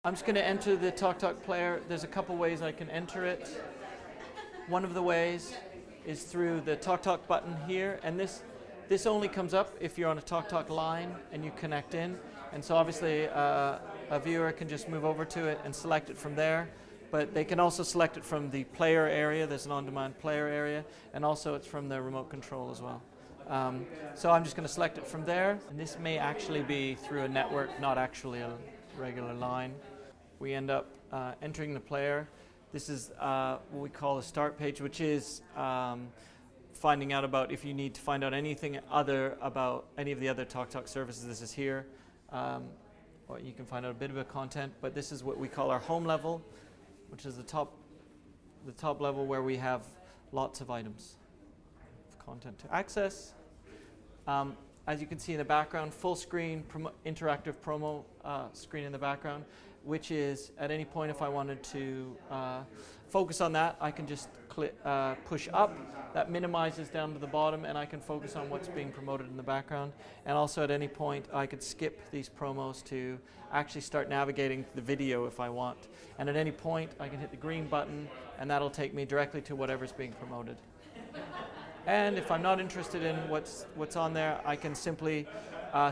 I'm just going to enter the TalkTalk Player. There's a couple ways I can enter it. One of the ways is through the TalkTalk button here, and this only comes up if you're on a TalkTalk line and you connect in. And so obviously a viewer can just move over to it and select it from there. But they can also select it from the player area. There's an on-demand player area, and also it's from the remote control as well. So I'm just going to select it from there, and this may actually be through a network, not actually a regular line. We end up entering the player. This is what we call a start page, which is finding out about if you need to find out anything other about any of the other TalkTalk services. This is here. Or you can find out a bit of content, but this is what we call our home level, which is the top level where we have lots of items of content to access. As you can see in the background, full screen interactive promo screen in the background, which is at any point if I wanted to focus on that, I can just push up. That minimizes down to the bottom, and I can focus on what's being promoted in the background. And also at any point I could skip these promos to actually start navigating the video if I want. And at any point I can hit the green button, and that'll take me directly to whatever's being promoted. And if I'm not interested in what's on there, I can simply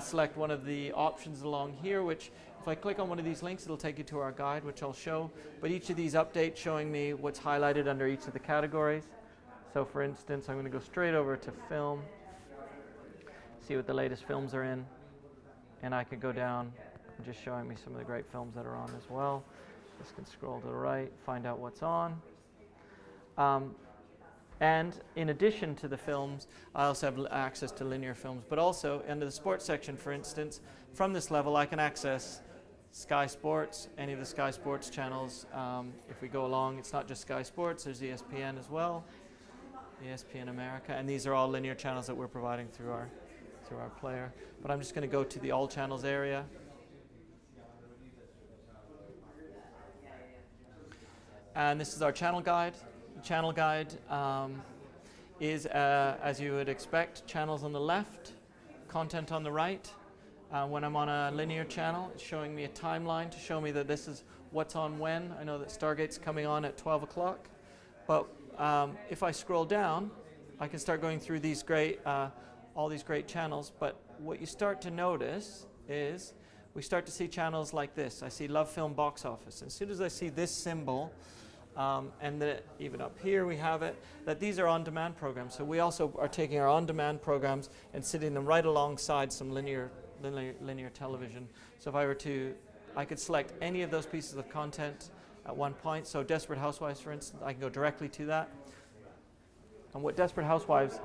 select one of the options along here, which if I click on one of these links, it'll take you to our guide, which I'll show. But each of these updates showing me what's highlighted under each of the categories. So for instance, I'm going to go straight over to film, see what the latest films are in, and I could go down and just showing me some of the great films that are on as well. Just can scroll to the right, find out what's on. And in addition to the films, I also have access to linear films, but also under the sports section, for instance, from this level I can access Sky Sports, any of the Sky Sports channels. If we go along, it's not just Sky Sports, there's ESPN as well, ESPN America, and these are all linear channels that we're providing through our player. But I'm just going to go to the all channels area. And this is our channel guide. The channel guide is, as you would expect, channels on the left, content on the right. When I'm on a linear channel, it's showing me a timeline to show me that this is what's on when. I know that Stargate's coming on at 12 o'clock. But if I scroll down, I can start going through these great, all these great channels. But what you start to notice is we start to see channels like this. I see Love Film Box Office. As soon as I see this symbol, and that even up here we have it, that these are on-demand programs. So we also are taking our on-demand programs and sitting them right alongside some linear television. So if I were to, I could select any of those pieces of content at one point. So Desperate Housewives, for instance, I can go directly to that. And what Desperate Housewives,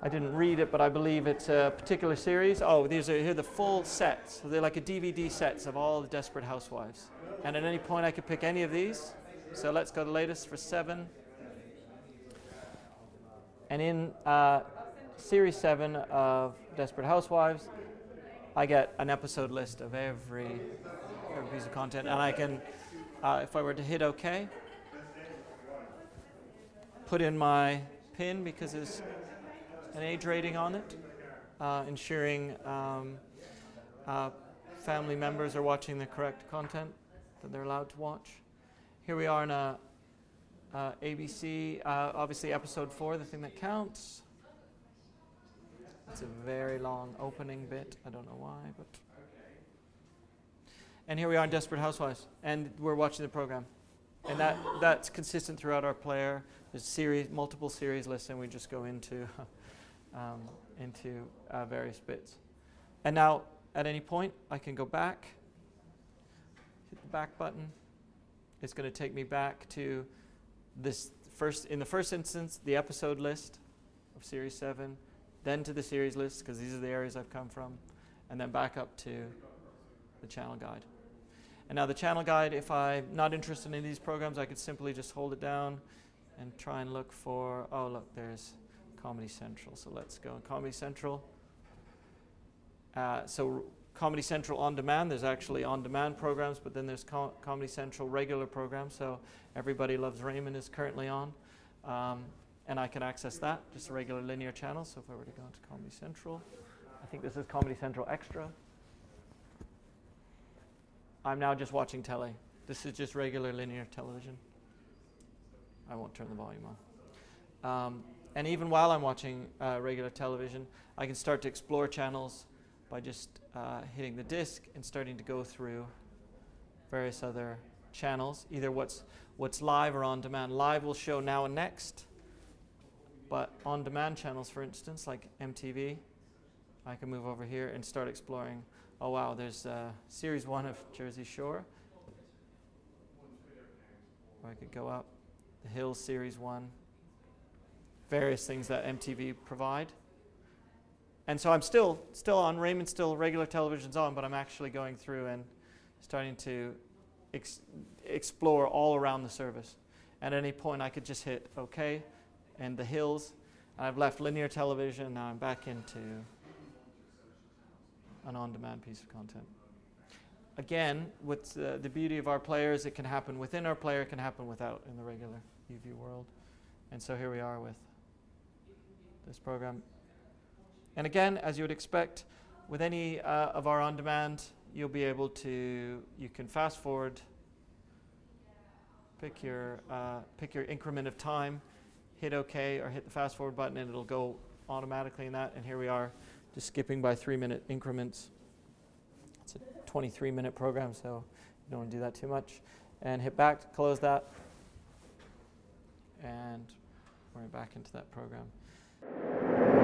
I didn't read it, but I believe it's a particular series. Oh, these are here the full sets. So they're like a DVD sets of all the Desperate Housewives. And at any point I could pick any of these. So let's go to the latest for 7. And in Series 7 of Desperate Housewives, I get an episode list of every piece of content. And I can, if I were to hit OK, put in my PIN because there's an age rating on it, ensuring family members are watching the correct content that they're allowed to watch. Here we are in a ABC, obviously episode 4, the thing that counts. It's a very long opening bit. I don't know why, but. And here we are in Desperate Housewives, and we're watching the program. And that's consistent throughout our player. There's multiple series lists, and we just go into various bits. And now, at any point, I can go back, hit the back button. It's going to take me back to this in the first instance, the episode list of Series 7, then to the series list, because these are the areas I've come from, and then back up to the channel guide. And now the channel guide, if I'm not interested in these programs, I could simply just hold it down and try and look for, oh look, there's Comedy Central. So let's go on Comedy Central. So Comedy Central On Demand, there's actually on-demand programs, but then there's Comedy Central regular programs. So Everybody Loves Raymond is currently on. And I can access that, just a regular linear channel. So if I were to go into Comedy Central, I think this is Comedy Central Extra. I'm now just watching telly. This is just regular linear television. I won't turn the volume on. And even while I'm watching regular television, I can start to explore channels by just hitting the disc and starting to go through various other channels, either what's live or on demand. Live will show now and next, but on demand channels, for instance, like MTV, I can move over here and start exploring. Oh wow, there's series 1 of Jersey Shore. Or I could go up, The Hills series 1, various things that MTV provide. And so I'm still on, Raymond's still, regular television's on, but I'm actually going through and starting to explore all around the service. At any point I could just hit OK and The Hills, and I've left linear television, now I'm back into an on-demand piece of content. Again, with the beauty of our player is it can happen within our player, it can happen without in the regular YouView world. And so here we are with this program. And again, as you would expect, with any of our on-demand, you'll be able to, you can fast forward, pick your increment of time, hit OK or hit the fast forward button, and it'll go automatically in that. And here we are, just skipping by 3-minute increments. It's a 23-minute program, so you don't want to do that too much. And hit back to close that. And we're back into that program.